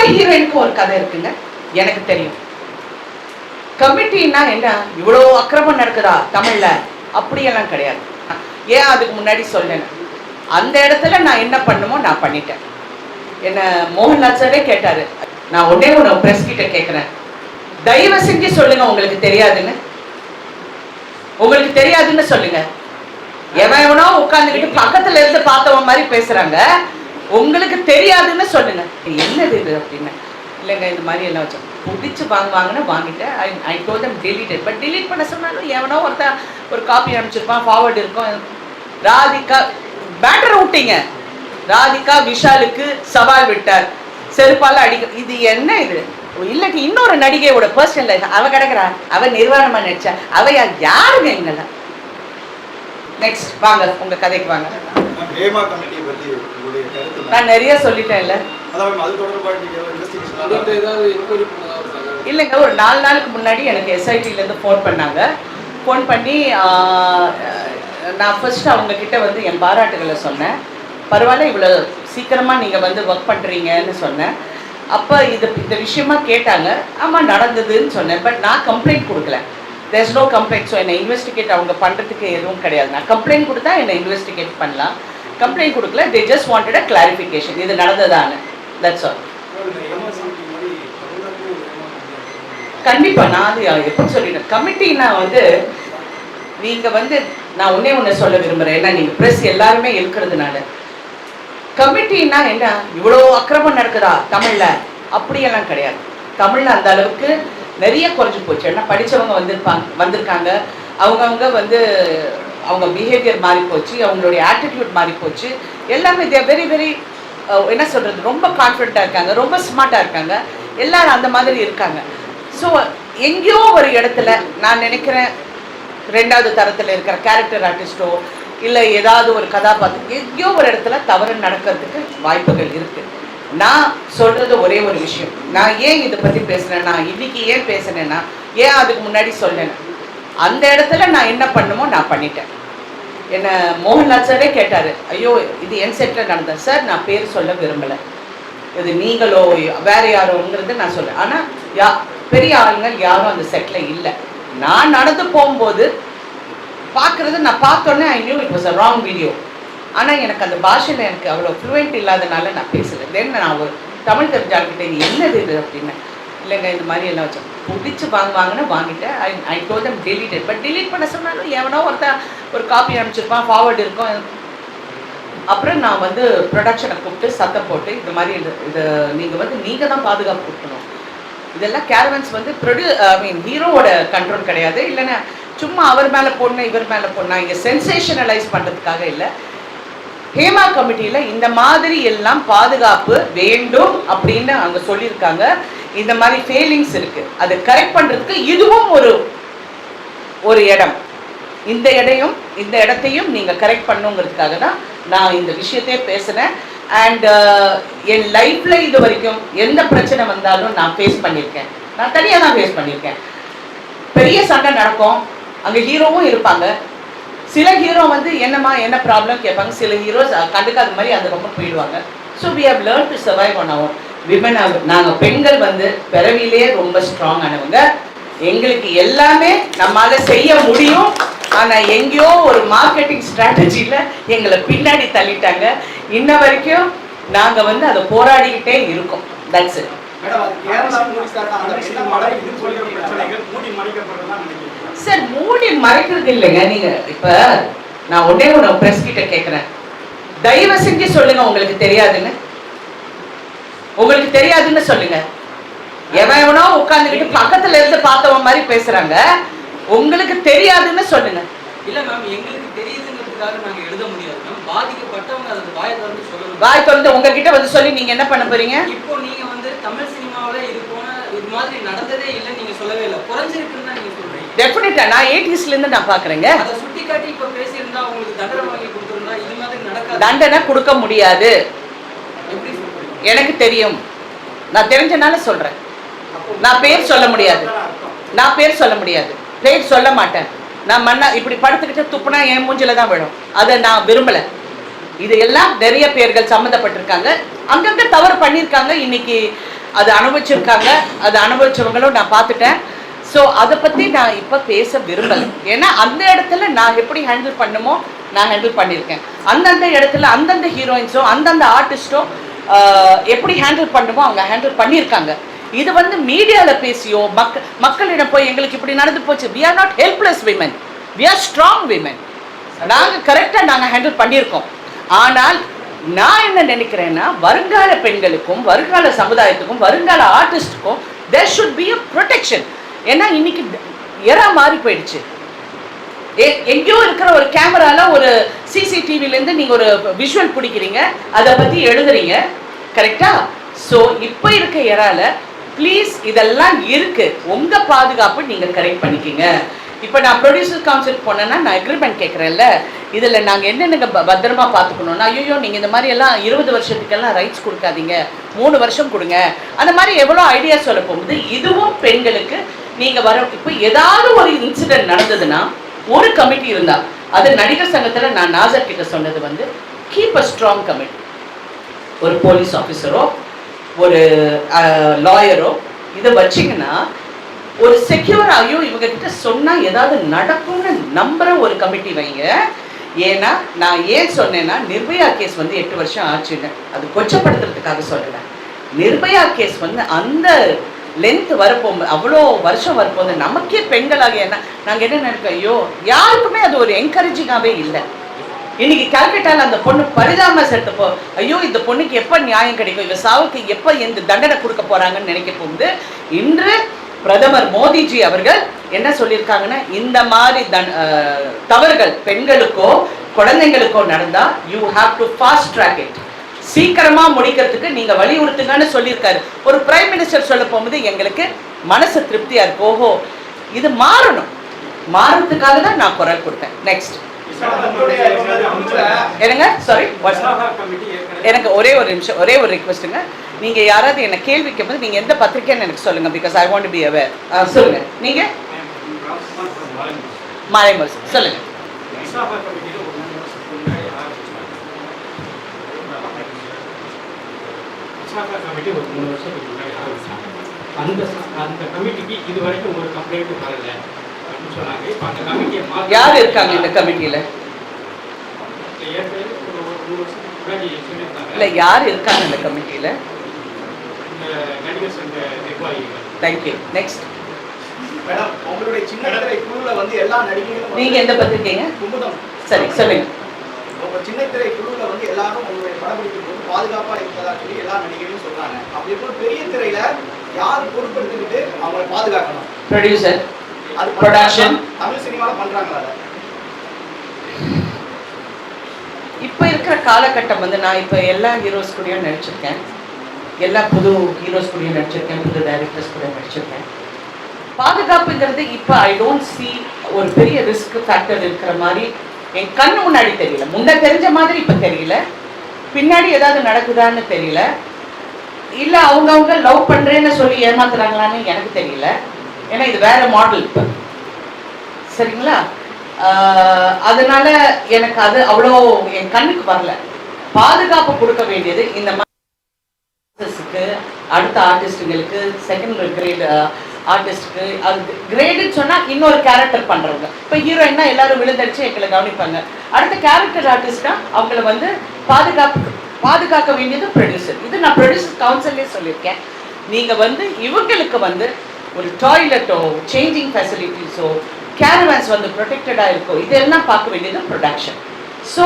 ஒவ்வொரு ஹீரோயினுக்கும் ஒரு கதை இருக்குங்க, எனக்கு தெரியும். கமிட்டின்னா என்ன, இவ்வளோ அக்கிரமம் நடக்குதா தமிழ்ல, அப்படியெல்லாம் கிடையாது. ஏன் அதுக்கு முன்னாடி சொன்னேன், அந்த இடத்துல நான் என்ன பண்ணுமோ நான் பண்ணிட்டேன். என்ன மோகன்லால் சாரே கேட்டாரு, நான் ஒன்னே ஒன்று பிரஸ் கிட்ட கேட்குறேன், தயவு செஞ்சு சொல்லுங்க உங்களுக்கு தெரியாதுன்னு. உங்களுக்கு தெரியாதுன்னு சொல்லுங்க. எவனோ உட்காந்துக்கிட்டு பக்கத்துல இருந்து பார்த்தவன் மாதிரி பேசுறாங்க, உங்களுக்கு தெரியாதுன்னு சொல்லுங்க. என்னது இது அப்படின்னு. இல்லைங்க இந்த மாதிரி எல்லாம் வச்சோம், பிடிச்சி வாங்குவாங்கன்னு வாங்கிட்டேன். I told them delete it. But delete பண்ண சொன்னாலும் எவனோ ஒருத்தன் ஒரு காப்பி அனுப்பிச்சிருப்பான், ஃபார்வர்டு இருக்கும். ராதிகா பேட்டரை விட்டீங்க, ராதிகா விஷாலுக்கு சவால் விட்டார், செருப்பால அடிக்க. இது என்ன இது? இல்லாட்டி இன்னொரு நடிகையோட பர்சனல் லைஃப் அவ கிடக்குறா, அவ நிர்வாணமா நடிச்சா, அவ யாருங்க எங்களை. நெக்ஸ்ட் வாங்க உங்க கதைக்கு வாங்க. நான் நிறைய சொல்லிட்டேன் இல்ல இல்லைங்க. ஒரு 4 நாளுக்கு முன்னாடி எனக்கு எஸ்ஐடிலேருந்து ஃபோன் பண்ணாங்க. ஃபோன் பண்ணி நான் ஃபர்ஸ்ட் அவங்க கிட்ட வந்து என் பாராட்டுகளை சொன்னேன். பரவாயில்ல இவ்வளோ சீக்கிரமாக நீங்கள் வந்து ஒர்க் பண்ணுறீங்கன்னு சொன்னேன். அப்போ இந்த விஷயமா கேட்டாங்க. ஆமாம் நடந்ததுன்னு சொன்னேன். பட் நான் கம்ப்ளைண்ட் கொடுக்கல. There's no complaint. ஸோ என்னை இன்வெஸ்டிகேட் அவங்க பண்ணுறதுக்கு எதுவும் கிடையாது. நான் கம்ப்ளைண்ட் கொடுத்தா என்னை இன்வெஸ்டிகேட் பண்ணலாம். கம்ப்ளைண்ட் கொடுக்கல. They just wanted a clarification, இது நடந்ததான்னு. That's all. கண்டிப்பாக நான் அது எப்படி சொல்லிட்டேன். கமிட்டினா வந்து நீங்கள் வந்து நான் ஒன்று சொல்ல விரும்புகிறேன். ஏன்னா நீங்கள் ப்ரெஸ் எல்லாருமே இருக்கிறதுனால, கமிட்டின்னா என்ன, இவ்வளோ அக்கிரமம் நடக்குதா தமிழ்ல, அப்படியெல்லாம் கிடையாது. தமிழ்ல அந்த அளவுக்கு நிறைய குறைஞ்சி போச்சு. ஏன்னா படித்தவங்க வந்திருக்காங்க. அவங்கவுங்க வந்து அவங்க பிஹேவியர் மாறி போச்சு, அவங்களுடைய ஆட்டிடியூட் மாறி போச்சு. எல்லாமே தே வெரி வெரி என்ன சொல்கிறது, ரொம்ப கான்ஃபிடென்ட்டாக இருக்காங்க, ரொம்ப ஸ்மார்ட்டாக இருக்காங்க. எல்லாரும் அந்த மாதிரி இருக்காங்க. ஸோ எங்கேயோ ஒரு இடத்துல நான் நினைக்கிறேன், 2வது தரத்தில் இருக்கிற கேரக்டர் ஆர்டிஸ்டோ இல்லை ஏதாவது ஒரு கதாபாத்திரம் எங்கேயோ ஒரு இடத்துல தவறு நடக்கிறதுக்கு வாய்ப்புகள் இருக்குது. நான் சொல்கிறது ஒரே ஒரு விஷயம். நான் ஏன் இதை பற்றி பேசுகிறேன்னா, இன்னைக்கு ஏன் பேசுனேன்னா, ஏன் அதுக்கு முன்னாடி சொன்னேன், அந்த இடத்துல நான் என்ன பண்ணுமோ நான் பண்ணிட்டேன். என்ன மோகன்லால் சாரே கேட்டார், ஐயோ இது என் செட்டில் நடந்தேன் சார், நான் பேர் சொல்ல விரும்பலை, இது நீங்களோ வேறு யாரோங்கிறது நான் சொல்கிறேன். ஆனால் பெரிய ஆளுங்கள் யாரும் அந்த செட்டில் இல்லை. நான் நடந்து போகும்போது பார்க்குறது, நான் பார்த்தோன்னே I knew it was a wrong video. ஆனால் எனக்கு அந்த பாஷையில் எனக்கு அவ்வளோ ஃப்ளூயண்ட் இல்லாதனால நான் பேசுகிறேன். தென் நான் ஒரு தமிழ் தெரிஞ்சாக்கிட்டே என்னது இது அப்படின்னு. இல்லைங்க இந்த மாதிரி எல்லாம் வச்சோம், பிடிச்சி வாங்குவாங்கன்னு வாங்கிட்டேன். I told them delete it. But delete பண்ண சொன்னாலும் எவனோ ஒருத்தன் ஒரு காப்பி அனுப்பிச்சிருப்பான், ஃபார்வர்டு இருக்கும். அப்புறம் நான் வந்து ப்ரொடக்ஷனை கூப்பிட்டு சத்தம் போட்டு, இந்த மாதிரி இதை நீங்கள் தான் பாதுகாப்பு கொடுக்கணும். இதெல்லாம் கேரவன்ஸ் வந்து ஹீரோவோட கண்ட்ரோல் கிடையாது. இல்லைன்னா சும்மா அவர் மேலே போடணும் இவர் மேலே போடணும், இங்கே சென்சேஷனலைஸ் பண்ணுறதுக்காக இல்லை. ஹேமா கமிட்டியில் இந்த மாதிரி எல்லாம் பாதுகாப்பு வேண்டும் அப்படின்னு அவங்க சொல்லியிருக்காங்க. இந்த மாதிரி ஃபெயிலிங்ஸ் இருக்குது, அதை கரெக்ட் பண்ணுறதுக்கு இதுவும் ஒரு இடம். இந்த இடத்தையும் நீங்கள் கரெக்ட் பண்ணுங்கிறதுக்காக தான் நான் இந்த விஷயத்தையே பேசுகிறேன். அண்ட் என் லைஃப்பில் இது வரைக்கும் எந்த பிரச்சனை வந்தாலும் நான் ஃபேஸ் பண்ணியிருக்கேன். நான் தனியாக தான் ஃபேஸ் பண்ணியிருக்கேன். பெரிய சண்டை நடக்கும், அங்கே ஹீரோவும் இருப்பாங்க. சில ஹீரோ வந்து என்னம்மா என்ன ப்ராப்ளம் கேட்பாங்க, சில ஹீரோஸ் கண்டுக்காத மாதிரி அந்த ரொம்ப போயிடுவாங்க. So we have learn to survive on our women. நாங்கள் பெண்கள் வந்து பிறவிலே ரொம்ப ஸ்ட்ராங் ஆனவங்க. எங்களுக்கு எல்லாமே நம்மளால் செய்ய முடியும். ஆனால் எங்கேயோ ஒரு மார்க்கெட்டிங் ஸ்ட்ராட்டஜியில் எங்களை பின்னாடி தள்ளிட்டாங்க. இன்ன வரைக்கும் நாங்கள் வந்து அதை போராடிக்கிட்டே இருக்கோம். That's it. சார் மூடி மறைக்கிறது இல்லைங்க. நீங்கள் இப்போ நான் ஒன்னே ஒன்று ப்ரெஸ் கிட்ட கேட்குறேன், தயவு செஞ்சு சொல்லுங்க உங்களுக்கு தெரியாதுன்னு. உங்களுக்கு தெரியாதுன்னு சொல்லுங்க. எவனோ உட்காந்துக்கிட்டு பக்கத்துல இருந்து பார்த்தவன் மாதிரி பேசுறாங்க, உங்களுக்கு தெரியாதுன்னு சொல்லுங்க. இல்ல மேம், எங்களுக்கு தெரியுதுங்கிறதுக்காக நாங்க எழுத முடியாது மேம். பாதிக்கப்பட்டவங்க அதை வாய் திறந்து சொல்லணும். வாய் திறந்து உங்ககிட்ட வந்து சொல்லி நீங்க என்ன பண்ண போறீங்க? இப்போ நீங்க வந்து தமிழ் சினிமாவில இது மாதிரி நடந்ததே இல்லை நீங்க சொல்லவே இல்லை, குறைஞ்சிருக்குன்னு தான் நீங்க சொல்றீங்க. டெஃபினட்டா நான் 80sல இருந்து நான் பாக்குறேங்க. அதை சுட்டி காட்டி இப்ப பேசியிருந்தா உங்களுக்கு தண்டனை வாங்கி கொடுத்துருந்தா இது மாதிரி நடக்காது. தண்டனை கொடுக்க முடியாது. எப்படி சொல்றீங்க? எனக்கு தெரியும், நான் தெரிஞ்சனால சொல்றேன். நான் பேர் சொல்ல முடியாது, பேர் சொல்ல மாட்டேன். நான் மண்ணா இப்படி படுத்துக்கிட்டு துப்புனா என் மூஞ்சில தான் விடும். அதை நான் விரும்பல. இது எல்லாம் நிறைய பேர்கள் சம்மந்தப்பட்டிருக்காங்க, அங்கங்க தவறு பண்ணியிருக்காங்க. இன்னைக்கு அது அனுபவிச்சிருக்காங்க, அது அனுபவிச்சவங்களும் நான் பார்த்துட்டேன். ஸோ அதை பற்றி நான் இப்போ பேச விரும்பலை. ஏன்னா அந்த இடத்துல நான் எப்படி ஹேண்டில் பண்ணுமோ நான் ஹேண்டில் பண்ணியிருக்கேன். அந்தந்த இடத்துல அந்தந்த ஹீரோயின்ஸோ அந்தந்த ஆர்டிஸ்ட்டோ எப்படி ஹேண்டில் பண்ணுமோ அவங்க ஹேண்டில் பண்ணியிருக்காங்க. இது வந்து மீடியாவில் பேசியோ மக்களிடம் போய் எங்களுக்கு இப்படி நடந்து போச்சு, we are not helpless women, we are strong women. நாங்கள் கரெக்டாக நாங்கள் ஹேண்டில் பண்ணியிருக்கோம். ஆனால் நான் என்ன நினைக்கிறேன்னா வருங்கால பெண்களுக்கும் வருங்கால சமுதாயத்துக்கும் வருங்கால ஆர்டிஸ்டுக்கும் there should be a protection. ஏன்னா இன்னைக்கு எரா மாறி போயிடுச்சு. எங்கேயோ இருக்கிற ஒரு கேமரால ஒரு சிசிடிவிலேருந்து நீங்கள் ஒரு விஷுவல் பிடிக்கிறீங்க, அதை பற்றி எழுதுறீங்க, கரெக்டா? ஸோ இப்போ இருக்க எரால ப்ளீஸ் இதெல்லாம் இருக்கு, உங்கள் பாதுகாப்பு நீங்கள் கரெக்ட் பண்ணிக்கிங்க. இப்போ நான் ப்ரொடியூசர் கவுன்சில் போனேன்னா நான் அக்ரிமெண்ட் கேட்குறேன்ல, இதில் நாங்கள் என்னென்ன பத்திரமா பார்த்துக்கணும்னா, ஐயோ நீங்கள் இந்த மாதிரி எல்லாம் 20 வருஷத்துக்கெல்லாம் ரைட்ஸ் கொடுக்காதீங்க, 3 வருஷம் கொடுங்க, அந்த மாதிரி எவ்வளோ ஐடியா சொல்ல போகுது. இதுவும் பெண்களுக்கு நீங்கள் வர இப்போ ஏதாவது ஒரு இன்சிடென்ட் நடந்ததுன்னா ஒரு கமிட்டி இருந்தால், அது நடிகர் சங்கத்தில் நான் நாசர் கிட்ட சொன்னது வந்து கீப் அ ஸ்ட்ராங் கமிட்டி. ஒரு போலீஸ் ஆஃபீஸரோ ஒரு லாயரோ இதை வச்சிங்கன்னா ஒரு செக்யூராகியோ இவங்க கிட்ட சொன்னால் ஏதாவது நடக்கும்னு நம்புகிற ஒரு கமிட்டி வைங்க. ஏன்னா நான் ஏன் சொன்னேன்னா நிர்பயா கேஸ் வந்து 8 வருஷம் ஆச்சுன்னு, அது கொச்சப்படுத்துறதுக்காக சொல்லலை. நிர்பயா கேஸ் வந்து அந்த லென்த் வரப்போகும்போது அவ்வளோ வருஷம் வரப்போகுது நமக்கே பெண்களாக என்ன நாங்கள் என்ன நினைப்போம், ஐயோ யாருக்குமே அது ஒரு என்கரேஜிங்காகவே இல்லை. இன்னைக்கு கல்கட்டாவில் அந்த பொண்ணு பரிதாபமாக செத்தப்போ ஐயோ இந்த பொண்ணுக்கு எப்போ நியாயம் கிடைக்கும், இவ சாவுக்கு எப்போ எந்த தண்டனை கொடுக்க போகிறாங்கன்னு நினைக்க போகுது. இன்று பிரதமர் மோடிஜி அவர்கள் என்ன சொல்லியிருக்காங்கன்னா, இந்த மாதிரி தவறுகள் பெண்களுக்கோ குழந்தைங்களுக்கோ நடந்தா you have to fast track it, சீக்கிரமா முடிக்கிறதுக்கு நீங்க வலியுறுத்துங்கன்னு சொல்லியிருக்காரு. ஒரு பிரைம் மினிஸ்டர் சொல்ல போகும்போது எங்களுக்கு மனசு திருப்தியா இருக்கு. ஓஹோ இது மாறணும், மாறதுக்காக தான் நான் குரல் கொடுத்தேன். நெக்ஸ்ட் என்னங்க, சாரி, எனக்கு ஒரே ஒரு நிமிஷம், ஒரே ஒரு ரிக்வெஸ்ட்டுங்க. நீங்க யாராவது என்ன கேள்வி கேட்கும்போது நீங்க எந்த பத்திரிக்கைன்னு எனக்கு சொல்லுங்க, because I want to be aware. சொல்லுங்க, நீங்க மாலைமோஸ் சொல்லுங்க. யார் இருக்காங்க இந்த கமிட்டியில? இல்ல யார் இருக்காங்க இந்த கமிட்டியில? தேங்க்யூ. நெக்ஸ்ட் மேடம், உங்களுடைய சின்னத்திரை குழுல வந்து எல்லா நடிகைகளும் நீங்க எந்த பத்திரிக்கைங்க? குமுதம். சரி சொல்லுங்க. உங்க சின்னத்திரை குழுல வந்து எல்லாரும் உங்களுடைய படப்பிடிக்கும் போது பாதுகாப்பா இருப்பதா சொல்லி எல்லா நடிகைகளும் சொல்றாங்க. அப்படி போல பெரிய திரையில யார் பொறுப்பெடுத்துக்கிட்டு அவங்களை பாதுகாக்கணும்? ப்ரொடியூசர், அது ப்ரொடக்ஷன். தமிழ் சினிமாவில் பண்றாங்களா அதை? இப்போ இருக்கிற காலகட்டம் வந்து நான் இப்போ எல்லா ஹீரோஸ் கூடயும் நடிச்சிருக்கேன், எல்லா புது ஹீரோஸ் கூடயும் நடிச்சிருக்கேன், புது டைரக்டர்ஸ் கூட நடிச்சிருக்கேன். பாதுகாப்புங்கிறது இப்போ ஐ டோன்ட் சி ஒரு பெரிய ரிஸ்க் ஃபேக்டர் இருக்கிற மாதிரி என் கண்ணு முன்னாடி தெரியல. முன்ன தெரிஞ்ச மாதிரி இப்போ தெரியல, பின்னாடி ஏதாவது நடக்குதான்னு தெரியல, இல்லை அவங்க லவ் பண்ணுறேன்னு சொல்லி ஏமாத்துறாங்களான்னு எனக்கு தெரியல. ஏன்னா இது வேற மாடல் இப்போ, சரிங்களா? அதனால எனக்கு அது அவ்வளோ என் கண்ணுக்கு வரல. பாதுகாப்பு கொடுக்க வேண்டியது இந்த மாதிரி அடுத்த ஆர்டிஸ்டுங்களுக்கு, செகண்ட் கிரேட் ஆர்டிஸ்டுக்கு. அது கிரேடுன்னு சொன்னால் இன்னொரு கேரக்டர் பண்ணுறவங்க. இப்போ ஹீரோயின்னா எல்லாரும் விழுந்தடிச்சு எங்களை கவனிப்பாங்க. அடுத்த கேரக்டர் ஆர்டிஸ்ட்னா அவங்கள வந்து பாதுகாக்க வேண்டியது ப்ரொடியூசர். இது நான் ப்ரொடியூசர் கவுன்சிலே சொல்லியிருக்கேன். நீங்கள் வந்து இவங்களுக்கு வந்து ஒரு டாய்லெட்டோ சேஞ்சிங் ஃபெசிலிட்டிஸோ கேரவேன்ஸ் வந்து ப்ரொடெக்டடாக இருக்கோ இதெல்லாம் பார்க்க வேண்டியது ப்ரொடக்ஷன். ஸோ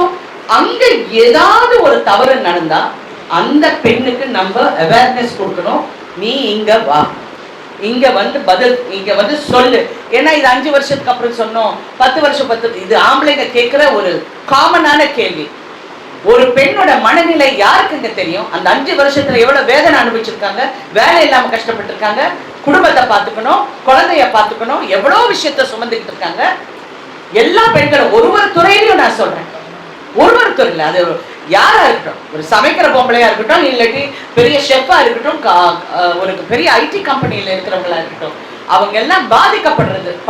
அங்கே ஏதாவது ஒரு தவறு நடந்தால் அந்த பெண்ணுக்கு நம்ம அவேர்னஸ் கொடுக்கணும். நீ இங்கே வா, இங்கே வந்து பதில், இங்கே வந்து சொல்லு. ஏன்னா இது 5 வருஷத்துக்கு அப்புறம் சொன்னோம், 10 வருஷம் 10, இது ஆம்பளைங்க கேட்குற ஒரு காமனான கேள்வி. ஒரு பெண்ணோட மனநிலை யாருக்குங்க தெரியும்? அந்த 5 வருஷத்துல எவ்வளவு வேதனை அனுபவிச்சிருக்காங்க, வேலை இல்லாம கஷ்டப்பட்டிருக்காங்க, குடும்பத்தை பார்த்துக்கணும், குழந்தைய பார்த்துக்கணும், எவ்வளோ விஷயத்த சுமந்துக்கிட்டு இருக்காங்க. எல்லா பெண்களும் ஒரு துறையிலையும் நான் சொல்றேன், ஒரு துறையில் அது யாரா இருக்கட்டும், ஒரு சமைக்கிற பொம்பளையா இருக்கட்டும், இல்லாட்டி பெரிய ஷெஃபா இருக்கட்டும், ஒரு பெரிய ஐடி கம்பெனியில இருக்கிறவங்களா இருக்கட்டும், அவங்க எல்லாம்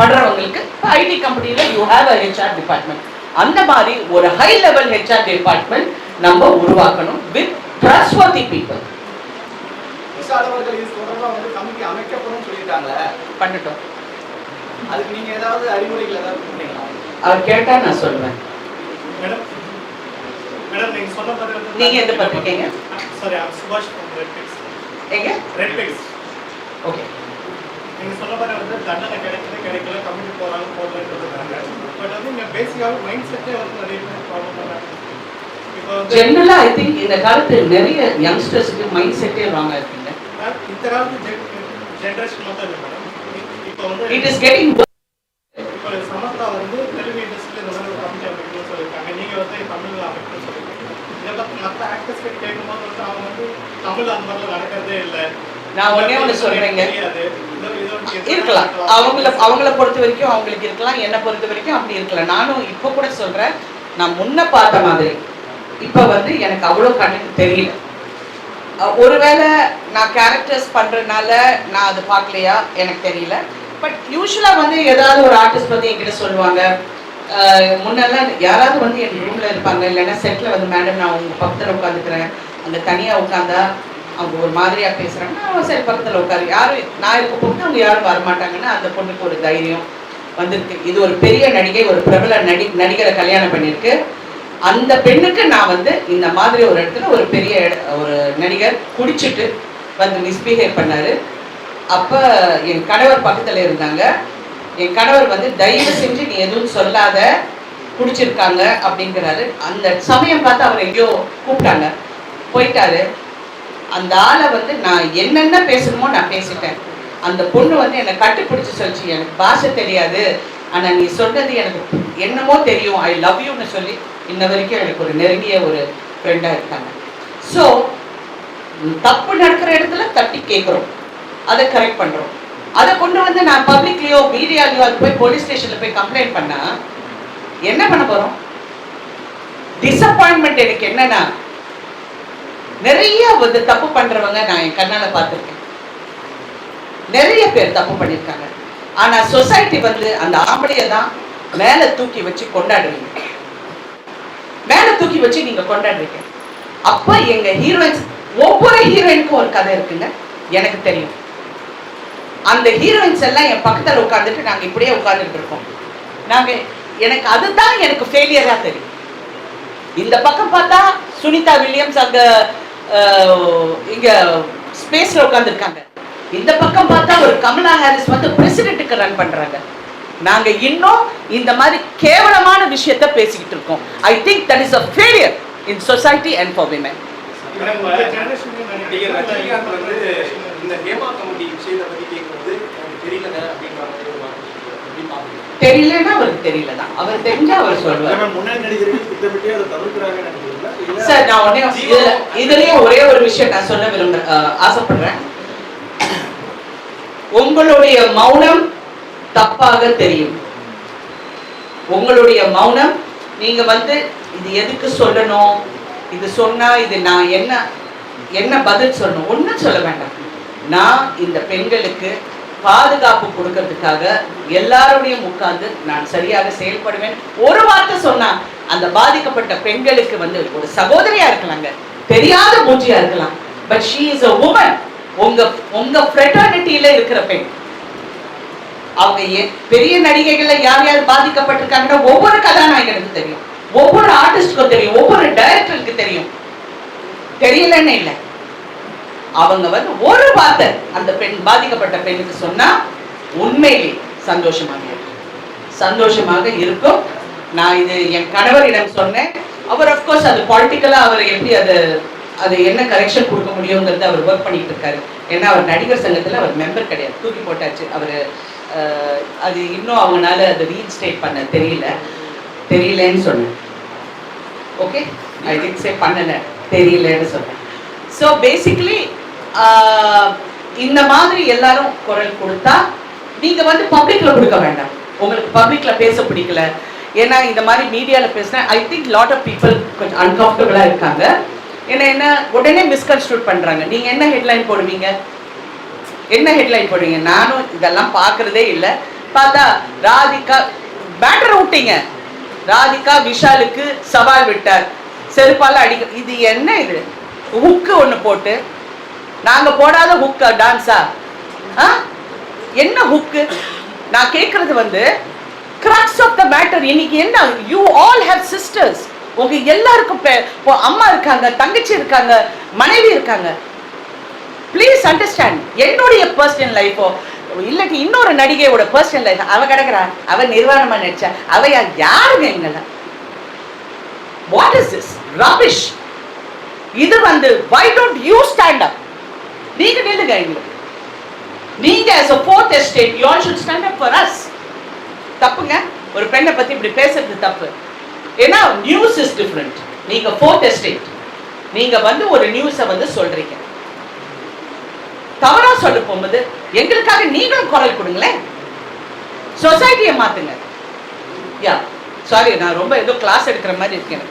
படுறவங்களுக்கு ஐடி கம்பெனியில you have a HR department. அந்த மாதிரி ஒரு ஹை லெவல் ஹெச்ஆர் டிபார்ட்மெண்ட் நம்ம உருவாக்கணும் வித் ட்ரஸ்ட்வர்தி பீப்புள். விஷால் அவர்கள் இது தொடர்பாக வந்து கமிட்டி அமைக்கப்படும் சொல்லியிருக்காங்களே, பண்ணட்டும். அதுக்கு நீங்க ஏதாவது அறிவுரைகள் ஏதாவது கொடுத்தீங்களா? அவர் கேட்டா நான் சொல்லுவேன். மேடம் மேடம் நீங்க சொன்ன மாதிரி நீங்க எந்த பத்திரிக்கைங்க? சாரி சுபாஷ் ரெட் பிக்ஸ். எங்க? Red Pix. ஓகே. நீங்க சொன்ன மாதிரி வந்து தண்டனை கிடைக்கல கமிட்டி போறாங்க போடலன்னு சொல்றாங்க. பட் வந்து நீங்க பேசிக்காக மைண்ட் செட்டே வந்து நிறைய பேர் ப்ராப்ளம் பண்றாங்க. இப்போ வந்து ஜெனரலா ஐ திங்க் இந்த காலத்து நிறைய யங்ஸ்டர்ஸ்க்கு மைண்ட் செட்டே ராங்கா இருக்குங்க. இந்த காலத்து ஜெனரேஷன் மட்டும் இல்லை மேடம். இப்போ வந்து இட் இஸ் கெட்டிங் இப்போ சமஸ்தா வந்து தெலுங்கு இண்டஸ்ட்ரியில் இந்த மாதிரி ஒரு கமிட்டி அமைக்கணும்னு சொல்லியிருக்காங்க. நீங்கள் வந்து தமிழ் அமைக்கணும்னு சொல்லியிருக்காங்க. இதை பற்றி மற்ற ஆக்டர்ஸ் கிட்ட கேட்கும்போது வந்து அவங்க வந்து தமிழ் அந்த மாதிரிலாம் நடக்கிறதே இல்லை. நான் ஒண்ணே ஒன்று சொல்றேங்க. இருக்கலாம், அவங்கள பொறுத்த வரைக்கும் அவங்களுக்கு இருக்கலாம், என்னை பொறுத்த வரைக்கும் அப்படி இருக்கலாம். நானும் இப்போ கூட சொல்றேன், நான் முன்ன பார்த்த மாதிரி இப்போ வந்து எனக்கு அவ்வளோ கண்ணுக்கு தெரியல. ஒருவேளை நான் கேரக்டர்ஸ் பண்றதுனால நான் அது பார்க்கலையா எனக்கு தெரியல. பட் யூஸ்வலா வந்து ஏதாவது ஒரு ஆர்டிஸ்ட் பத்தி என்கிட்ட சொல்லுவாங்க. முன்னெல்லாம் யாராவது வந்து என் ரூம்ல இருப்பாங்க, இல்லைன்னா செட்ல வந்து மேடம் நான் உங்க பக்கத்துல உட்காந்துக்கிறேன், அங்க தனியா உட்காந்தா அவங்க ஒரு மாதிரியா பேசுறாங்கன்னா சரி பக்கத்துல உட்காரு, யாரும் நான் இருக்க போது அவங்க யாரும் வரமாட்டாங்கன்னா அந்த பொண்ணுக்கு ஒரு தைரியம் வந்திருக்கு. இது ஒரு பெரிய நடிகை, ஒரு பிரபல நடிகரை கல்யாணம் பண்ணிருக்கு. அந்த பெண்ணுக்கு நான் வந்து இந்த மாதிரி ஒரு இடத்துல ஒரு பெரிய ஒரு நடிகர் குடிச்சிட்டு வந்து மிஸ்பிஹேவ் பண்ணாரு. அப்போ என் கணவர் பக்கத்தில் இருந்தாங்க. என் கணவர் வந்து தயவு செஞ்சு நீ எதுவும் சொல்லாத, குடிச்சிருக்காங்க அப்படிங்கிறாரு. அந்த சமயம் பார்த்து அவர் எங்கேயோ கூப்பிட்டாங்க, போயிட்டாரு. அந்த ஆளை வந்து நான் என்னென்ன பேசணுமோ நான் பேசிட்டேன். அந்த பொண்ணு வந்து என்னை கட்டுப்பிடிச்சு சொல்லிச்சு, எனக்கு பாஷை தெரியாது, ஆனால் நீ சொன்னது எனக்கு என்னமோ தெரியும், ஐ லவ் யூன்னு சொல்லி இன்ன வரைக்கும் எனக்கு ஒரு நெருங்கிய ஒரு ஃப்ரெண்டாக இருக்காங்க. ஸோ தப்பு நடக்கிற இடத்துல தட்டி கேட்குறோம், அதை கரெக்ட் பண்ணுறோம். அதை கொண்டு வந்து நான் பப்ளிக்லேயோ மீடியாலேயோ அது போய் போலீஸ் ஸ்டேஷனில் போய் கம்ப்ளைண்ட் பண்ணால் என்ன பண்ண போகிறோம்? டிசப்பாயின்மெண்ட் எனக்கு என்னன்னா, நிறைய வந்து தப்பு பண்ணுறவங்க நான் என் கண்ணால் பார்த்துருக்கேன். நிறைய பேர் தப்பு பண்ணியிருக்காங்க. ஆனால் சொசைட்டி வந்து அந்த ஆம்பளையை தான் மேலே தூக்கி வச்சு கொண்டாடுறீங்க, மேலே தூக்கி வச்சு நீங்கள் கொண்டாடுறீங்க. அப்போ எங்கள் ஹீரோயின்ஸ், ஒவ்வொரு ஹீரோயினுக்கும் ஒரு கதை இருக்குங்க, எனக்கு தெரியும். அந்த ஹீரோயின்ஸ் எல்லாம் என் பக்கத்தில் உட்காந்துட்டு நாங்கள் இப்படியே உட்காந்துட்டு இருக்கோம். எனக்கு அதுதான் எனக்கு ஃபெயிலியராக தெரியும். இந்த பக்கம் பார்த்தா சுனிதா வில்லியம்ஸ் அங்கே இங்கே ஸ்பேஸில் உட்காந்துருக்காங்க. இந்த பக்கம் பார்த்தா ஒரு கமலா ஹாரிஸ் வந்து பிரசிடென்ட்டுக்கு ரன் பண்ணுறாங்க. நாங்கள் இன்னும் இந்த மாதிரி கேவலமான விஷயத்த பேசிக்கிட்டு இருக்கோம். I think that is a failure in society and for women. தெரியலன்னா அவருக்கு தெரியலதான், அவர் தெரிஞ்சா அவர் சொல்லுவார். சார் நான் உடனே இதுலயும் ஒரே ஒரு விஷயம் நான் சொல்ல ஆசைப்படுறேன். உங்களுடைய மௌனம் தப்பாக தெரியும். உங்களுடைய மௌனம், நீங்க வந்து இது எதுக்கு சொல்லணும், இது சொன்னா இது நான் என்ன பதில் சொல்லணும், ஒன்றும் சொல்ல வேண்டாம். நான் இந்த பெண்களுக்கு பாதுகாப்பு கொடுக்கறதுக்காக எல்லாரோடையும் உட்கார்ந்து நான் சரியாக செயல்படுவேன். ஒரு வார்த்தை சொன்னா அந்த பாதிக்கப்பட்ட பெண்களுக்கு வந்து ஒரு சகோதரியா இருக்கலாங்க, தெரியாத மூஞ்சியா இருக்கலாம், but she is a woman. உங்க ஃப்ரெட்டர்னிட்டியில இருக்கிற பெண். அவங்க பெரிய நடிகைகள்ல யார் யார் பாதிக்கப்பட்டிருக்காங்கன்னா ஒவ்வொரு கதாநாயகனுக்கு தெரியும், ஒவ்வொரு ஆர்டிஸ்டுக்கும் தெரியும், ஒவ்வொரு டைரக்டருக்கு தெரியும். தெரியலன்னு இல்லை, அவங்க வந்து ஒரு வார்த்தை அந்த பெண் பாதிக்கப்பட்ட பெண்ணுக்கு சொன்னா உண்மையிலே சந்தோஷமாக இருக்கும். நான் இது என் கணவரிடம் சொன்னேன். அவர் அஃப்கோர்ஸ் அது பாலிட்டிக்கலா அவர் எப்படி அது என்ன கரெக்ஷன் கொடுக்க முடியுங்கிறது அவர் ஒர்க் பண்ணிட்டு இருக்காரு. ஏன்னா அவர் நடிகர் சங்கத்தில் அவர் மெம்பர் கிடையாது, தூக்கி போட்டாச்சு. அவர் அது இன்னும் அவங்களால அதை ரீஇன்ஸ்டேட் பண்ண தெரியலன்னு சொன்னேன். ஓகே, ஐ டிட் சே பண்ணல, தெரியலன்னு சொன்னேன். ஸோ பேசிக்கலி இந்த மாதிரி எல்லாரும் குரல் கொடுத்தா நீங்க வந்து பப்ளிக்ல கொடுக்க வேண்டாம். உங்களுக்கு பப்ளிக்ல பேச பிடிக்கல, ஏன்னா இந்த மாதிரி மீடியால பேசினா I think lot of people கொஞ்சம் அன்கம்ஃபர்டபுளா இருக்காங்க. என்ன உடனே மிஸ்கன்ஸ்ட்ரூட் பண்றாங்க. நீங்க என்ன ஹெட்லைன் போடுவீங்க, நானும் இதெல்லாம் பார்க்கறதே இல்லை. பார்த்தா ராதிகா பேட்டர் விட்டீங்க, ராதிகா விஷாலுக்கு சவால் விட்டார், செருப்பால அடிக்க. இது என்ன, இது ஹுக்கு ஒன்று போட்டு நாங்க போடாத ஹுக் டான்ஸா? என்ன ஹுக்கு? நான் கேட்கறது வந்து கிரக்ஸ் ஆஃப் த மேட்டர். இன்னைக்கு என்ன, யூ ஆல் ஹேவ் சிஸ்டர்ஸ். உங்க எல்லாருக்கும் அம்மா இருக்காங்க, தங்கச்சி இருக்காங்க, மனைவி இருக்காங்க. Please understand. என்னுடைய பர்சனல் லைஃபோ இல்லாட்டி இன்னொரு நடிகையோட பர்சனல் லைஃப், அவ கிடக்குறா, அவ நிர்வாணமா நடிச்சா, அவ யாருங்க எங்கள? What is this rubbish? இது வந்து why don't you stand up? நீங்க நில்லுங்க. எங்களுக்கு நீங்க as a fourth estate you all should stand up for us. தப்புங்க, ஒரு பெண்ணை பத்தி இப்படி பேசுறது தப்பு. ஏன்னா நியூஸ் இஸ் டிஃபரெண்ட். நீங்க fourth estate, நீங்க வந்து ஒரு நியூஸை வந்து சொல்றீங்க. தவறா சொல்ல போகும்போது எங்களுக்காக நீங்களும் குரல் கொடுங்களேன். சொசைட்டியை மாத்துங்க. யா சாரி, நான் ரொம்ப ஏதோ கிளாஸ் எடுக்கிற மாதிரி இருக்கேன்.